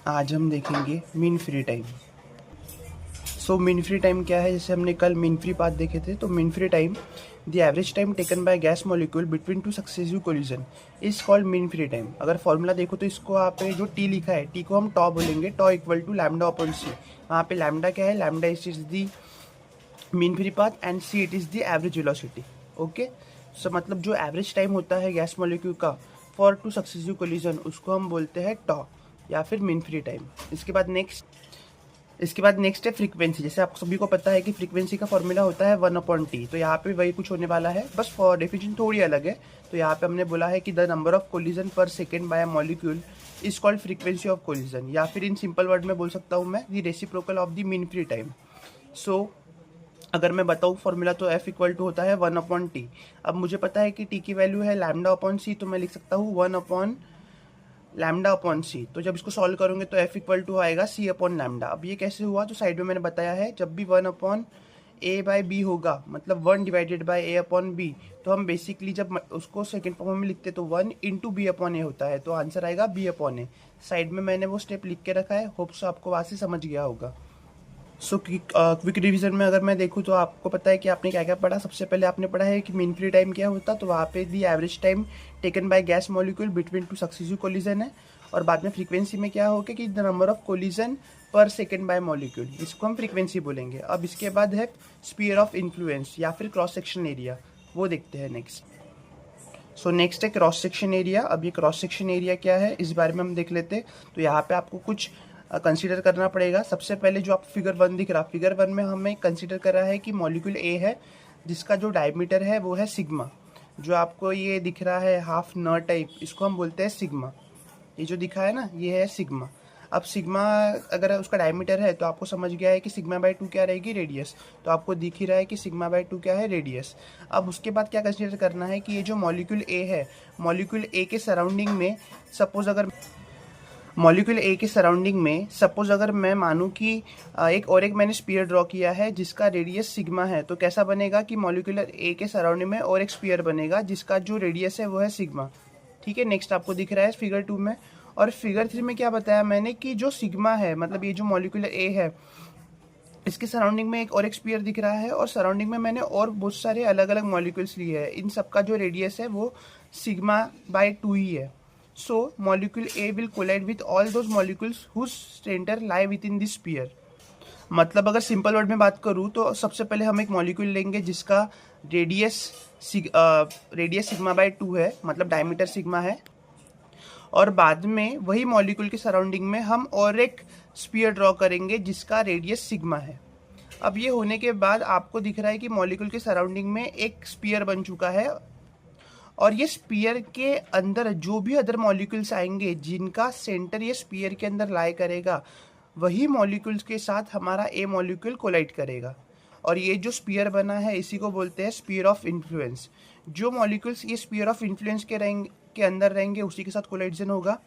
आज हम देखेंगे mean free time. So mean free time क्या है? जैसे हमने कल मीन फ्री पाथ देखे थे, तो mean free time the average time taken by gas molecule between two successive collision is called mean free time. अगर फॉर्मूला देखो तो इसको आप जो टी लिखा है, टी को हम टॉ बोलेंगे, tau equal to lambda upon c. वहाँ पे लैम्डा क्या है? Lambda is the mean free path and c it is the average velocity. Okay, so मतलब जो एवरेज टाइम होता है गैस मॉलिक्यूल का फॉर टू सक्सेसिव कोलिजन, उसको हम बोलते हैं टॉ या फिर मीन फ्री टाइम। इसके बाद नेक्स्ट है फ्रीक्वेंसी। जैसे आप सभी को पता है कि फ्रीक्वेंसी का फॉर्मूला होता है 1/t, तो यहाँ पे वही कुछ होने वाला है, बस फॉर डेफिनेशन थोड़ी अलग है। तो यहाँ पे हमने बोला है कि द नंबर ऑफ कोलिजन पर second by a molecule is called frequency of collision, या फिर इन सिंपल वर्ड में बोल सकता हूँ मैं, the reciprocal of the mean free time. So अगर मैं बताऊँ फॉर्मूला, तो F इक्वल टू होता है 1/t। अब मुझे पता है कि t की वैल्यू है लैम्डा अपॉन सी, तो मैं लिख सकता हूँ 1/λ/c। तो जब इसको सॉल्व करोगे तो F इक्वल टू आएगा c/λ। अब ये कैसे हुआ? तो साइड में मैंने बताया है, जब भी 1/a/b होगा, मतलब 1/a/b, तो हम बेसिकली जब उसको सेकेंड फॉर्म में लिखते तो 1/b/a होता है, तो आंसर आएगा b/a। साइड में मैंने वो स्टेप लिख के रखा है, होप सो आपको वहाँ से समझ गया होगा। सो क्विक रिवीजन में अगर मैं देखूँ तो आपको पता है कि आपने क्या क्या पढ़ा। सबसे पहले आपने पढ़ा है कि मीन फ्री टाइम क्या होता, तो वहाँ पे the average time taken by gas molecule between two successive collision है। और बाद में फ्रीक्वेंसी में क्या होगा कि द नंबर ऑफ कोलिजन पर सेकेंड बाय मॉलिक्यूल, इसको हम फ्रीक्वेंसी बोलेंगे। अब इसके बाद है स्पीयर ऑफ इन्फ्लुएंस या फिर क्रॉस सेक्शन एरिया, वो देखते हैं नेक्स्ट। सो नेक्स्ट है क्रॉस सेक्शन एरिया। अब ये क्रॉस सेक्शन एरिया क्या है, इस बारे में हम देख लेते हैं। तो यहाँ पे आपको कुछ कंसीडर करना पड़ेगा। सबसे पहले जो आप फिगर 1 दिख रहा, फिगर 1 में हमें कंसीडर कर रहा है कि मॉलिक्यूल ए है, जिसका जो डायमीटर है वो है सिग्मा। जो आपको ये दिख रहा है हाफ नर टाइप, इसको हम बोलते हैं सिग्मा। ये जो दिखा है ना, ये है सिग्मा। अब सिग्मा अगर उसका डायमीटर है, तो आपको समझ गया है कि सिग्मा बाय 2 क्या रहेगी? रेडियस। तो आपको दिख ही रहा है कि सिग्मा बाय 2 क्या है? रेडियस। अब उसके बाद क्या कंसीडर करना है कि ये जो मॉलिक्यूल ए है, मॉलिक्यूल ए के सराउंडिंग में सपोज अगर मैं मानूं कि एक मैंने स्पीयर ड्रॉ किया है जिसका रेडियस सिग्मा है, तो कैसा बनेगा कि मॉलिक्यूलर ए के सराउंडिंग में और एक स्पीयर बनेगा जिसका जो रेडियस है वो है सिग्मा। ठीक है, नेक्स्ट आपको दिख रहा है फिगर 2 में। और फिगर 3 में क्या बताया मैंने कि जो सिग्मा है, मतलब ये जो मॉलिक्यूलर ए है, इसके सराउंडिंग में एक स्पीयर दिख रहा है, और सराउंडिंग में मैंने और बहुत सारे अलग अलग मॉलिक्यूल्स लिए हैं। इन सबका जो रेडियस है वो सिग्मा बाय 2 ही है। So molecule A will collide with all those molecules whose center lie within this sphere। मतलब अगर सिंपल वर्ड में बात करूँ तो सबसे पहले हम एक मॉलिक्यूल लेंगे जिसका रेडियस सिग्मा बाय 2 है, मतलब डायमीटर सिग्मा है। और बाद में वही मॉलिक्यूल के सराउंडिंग में हम और एक स्पीयर ड्रॉ करेंगे जिसका रेडियस सिग्मा है। अब ये होने के बाद आपको दिख रहा है कि मॉलिक्यूल के सराउंडिंग में एक स्पीयर बन चुका है, और ये स्पीयर के अंदर जो भी अदर मॉलिक्यूल्स आएंगे जिनका सेंटर ये स्पीयर के अंदर लाई करेगा, वही मॉलिक्यूल्स के साथ हमारा ए मॉलिक्यूल कोलाइड करेगा। और ये जो स्पीयर बना है इसी को बोलते हैं स्पीयर ऑफ इन्फ्लुएंस। जो मॉलिक्यूल्स ये स्पीयर ऑफ इन्फ्लुएंस के अंदर रहेंगे उसी के साथ कोलाइजन होगा।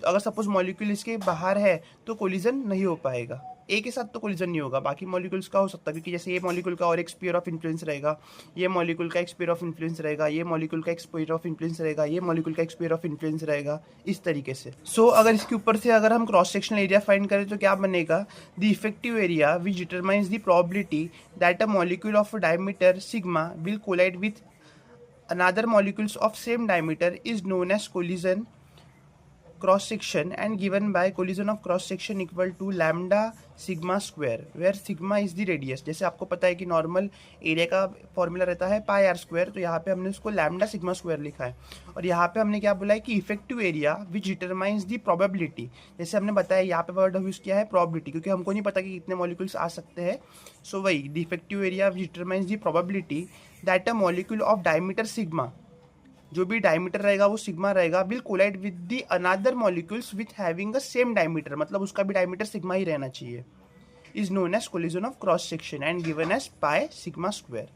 अगर सपोज मॉलिक्यूल इसके बाहर है तो कोलिजन नहीं हो पाएगा, ए के साथ तो कोलिजन नहीं होगा, बाकी मॉलिक्यूल्स का हो सकता है, क्योंकि जैसे ये मॉलिक्यूल का और एक स्पीयर ऑफ इन्फ्लुएंस रहेगा, ये मॉलिक्यूल का एक स्पीयर ऑफ इन्फ्लुएंस रहेगा, ये मॉलिक्यूल का एक स्पीयर ऑफ इन्फ्लुएंस रहेगा, ये मॉलिक्यूल का एक स्पीयर ऑफ इन्फ्लुएंस रहेगा, इस तरीके से। सो अगर इसके ऊपर से अगर हम क्रॉस सेक्शनल एरिया फाइंड करें तो क्या बनेगा? The effective area which determines the probability that a molecule of diameter sigma will collide with another molecules of same diameter is known as collision cross section, and given by collision of cross section equal to lambda sigma square where sigma is the radius। जैसे आपको पता है कि normal area का formula रहता है पाई are square, तो यहाँ पे हमने उसको लैम्डा सिग्मा स्क्वायर लिखा है। और यहाँ पे हमने क्या बोला है कि effective area which determines the probability. जैसे हमने बताया यहाँ पे वर्ड यूज किया है प्रोबेबिलिटी, क्योंकि हमको नहीं पता कि कितने मॉलिक्यूल्स आ सकते हैं। सो वही the effective area which determines the probability that a molecule of diameter sigma, जो भी डायमीटर रहेगा वो सिग्मा रहेगा, will collide with the another molecules with having a same diameter, मतलब उसका भी डायमीटर सिग्मा ही रहना चाहिए, is known as collision of cross section and given as pi sigma square.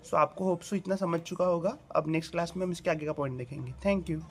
So आपको होप सो इतना समझ चुका होगा। अब नेक्स्ट क्लास में हम इसके आगे का पॉइंट देखेंगे। Thank you.